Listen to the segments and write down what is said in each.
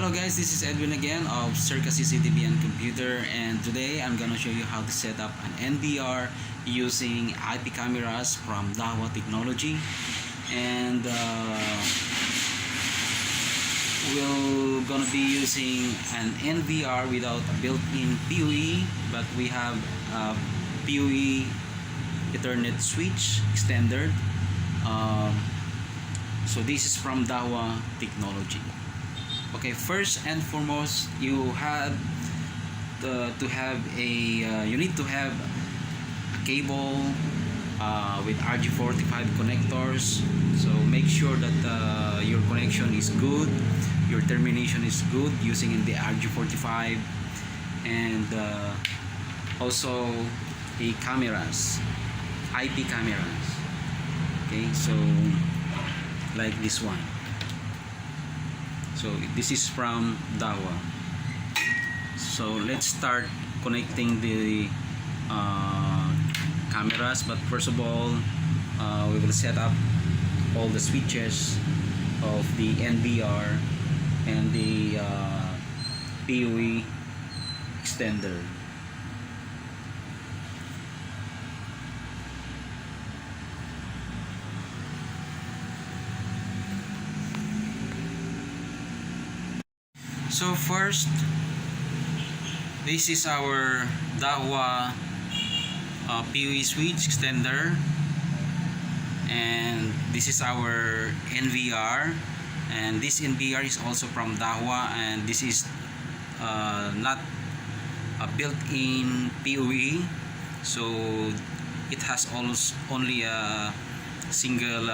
Hello guys, this is Edwin again of Circa CCTV and Computer, and today I'm gonna show you how to set up an NVR using IP cameras from Dahua technology. And we're gonna be using an NVR without a built-in POE, but we have a POE Ethernet switch extender. So this is from Dahua technology. Okay, first and foremost, you have you need to have a cable with RG45 connectors. So make sure that your connection is good, your termination is good using the RG45, and also a cameras, IP cameras. Okay, so like this one. So this is from Dahua. So let's start connecting the cameras, but first of all we will set up all the switches of the NVR and the POE extender. So first, this is our Dahua POE switch extender, and this is our NVR, and this NVR is also from Dahua, and this is not a built-in POE, so it has only a single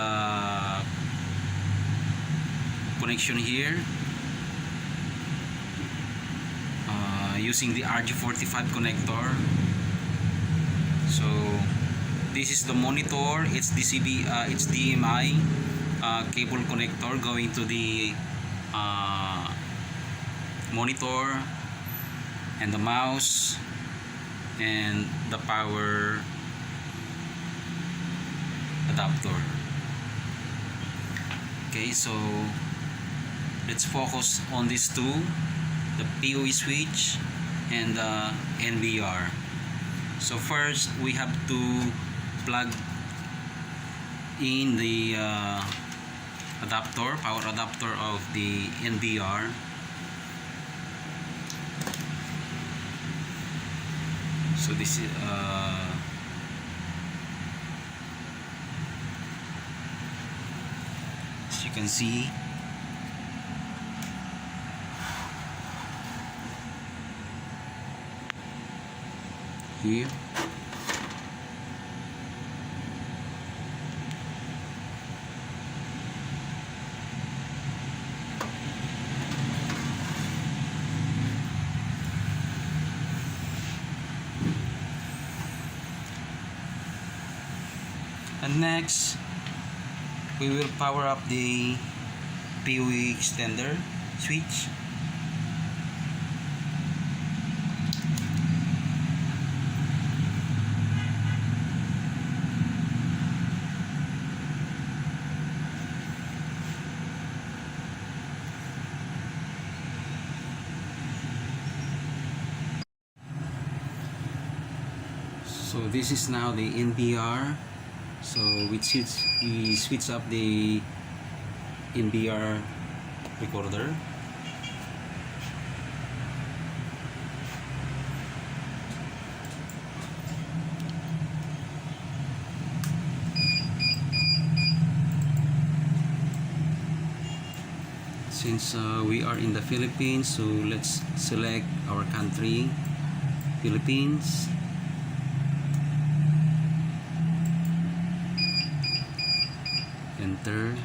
connection here. Using the RG45 connector. So this is the monitor, it's it's DMI cable connector going to the monitor, and the mouse, and the power adapter. Okay, so let's focus on these two, the POE switch and the NVR. So first we have to plug in the power adapter of the NVR. So this is as you can see, here. And next we will power up the POE extender switch. So this is now the NVR. So we switch up the NVR recorder. Since we are in the Philippines, so let's select our country, Philippines. Enter.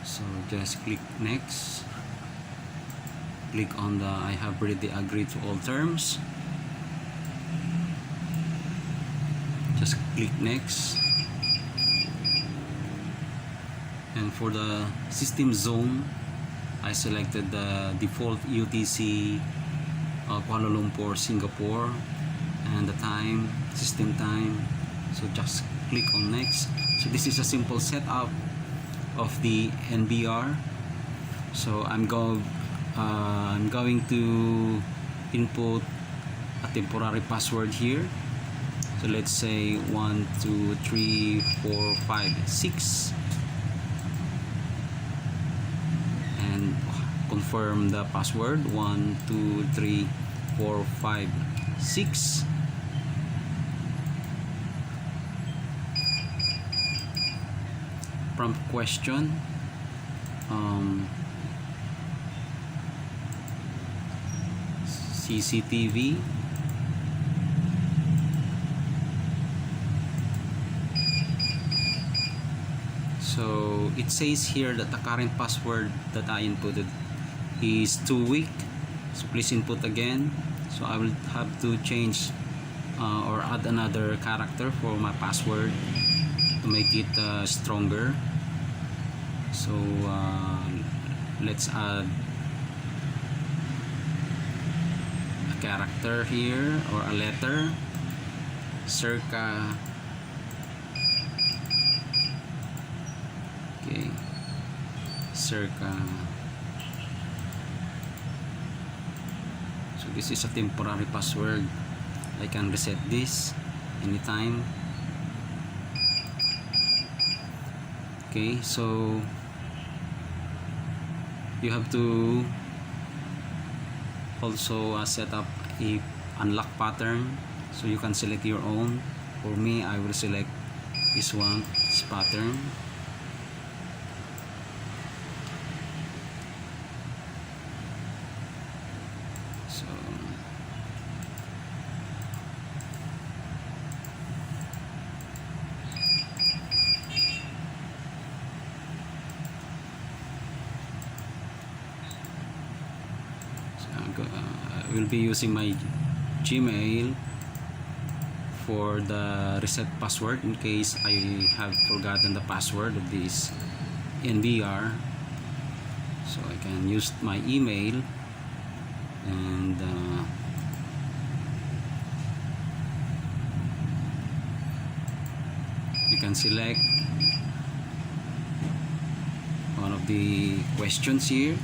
So just click next, click on the I have already agreed to all terms, just click next. And for the system zone, I selected the default UTC Kuala Lumpur, Singapore, and the time, system time. So just click on next. So this is a simple setup of the NVR. So I'm going I'm going to input a temporary password here. So let's say 1 2 3 4 5 6 and confirm the password 1 2 3 4 5 6. Prompt question, CCTV, so it says here that the current password that I inputted is too weak, so please input again. So I will have to change or add another character for my password to make it stronger. So let's add a character here or a letter, circa, okay, circa. So this is a temporary password. I can reset this anytime. Okay, so you have to also set up a unlock pattern, so you can select your own. For me, I will select this one, this pattern. So I will be using my Gmail for the reset password in case I have forgotten the password of this NBR. So I can use my email, and you can select one of the questions here.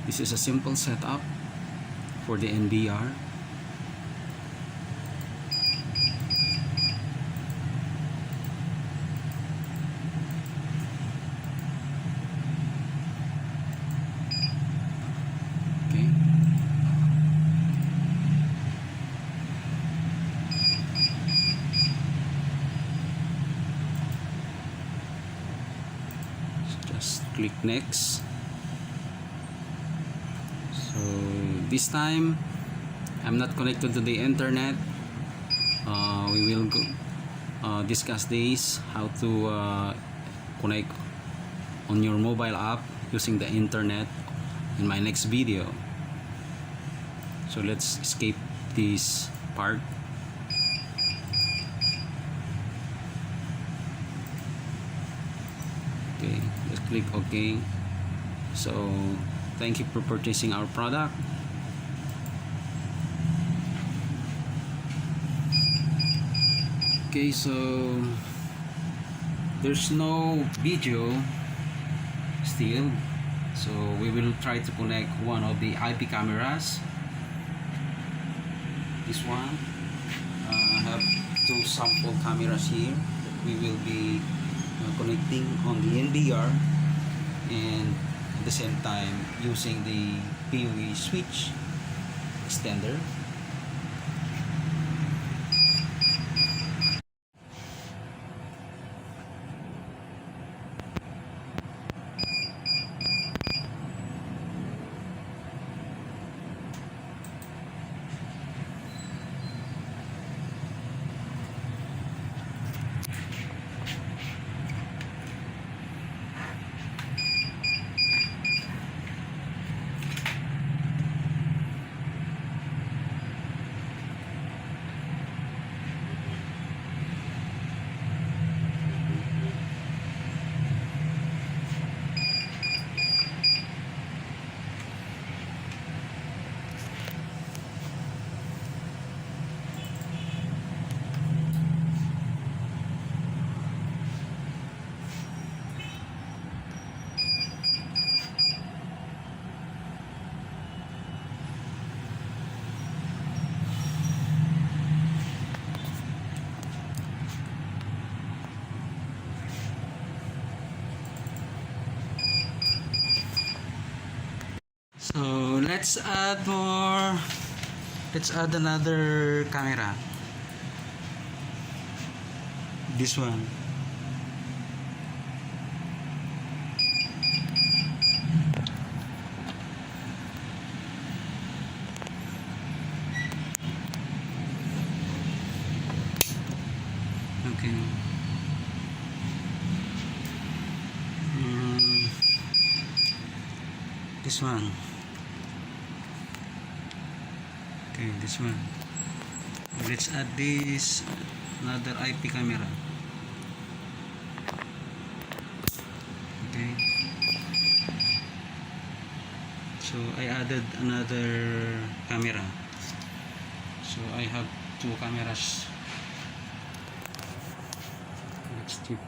This is a simple setup for the NBR. Okay. So just click next. So this time I'm not connected to the internet. We will discuss this, how to connect on your mobile app using the internet, in my next video. So let's escape this part. Okay, let's click OK. So thank you for purchasing our product. Okay, so there's no video still, so we will try to connect one of the IP cameras. This one, I have two sample cameras here that we will be connecting on the NBR, and at the same time using the POE switch extender. let's add more. Let's add another camera. This one. Okay. This one. Okay, this one. Let's add this another IP camera. Okay. So I added another camera. So I have two cameras. Let's keep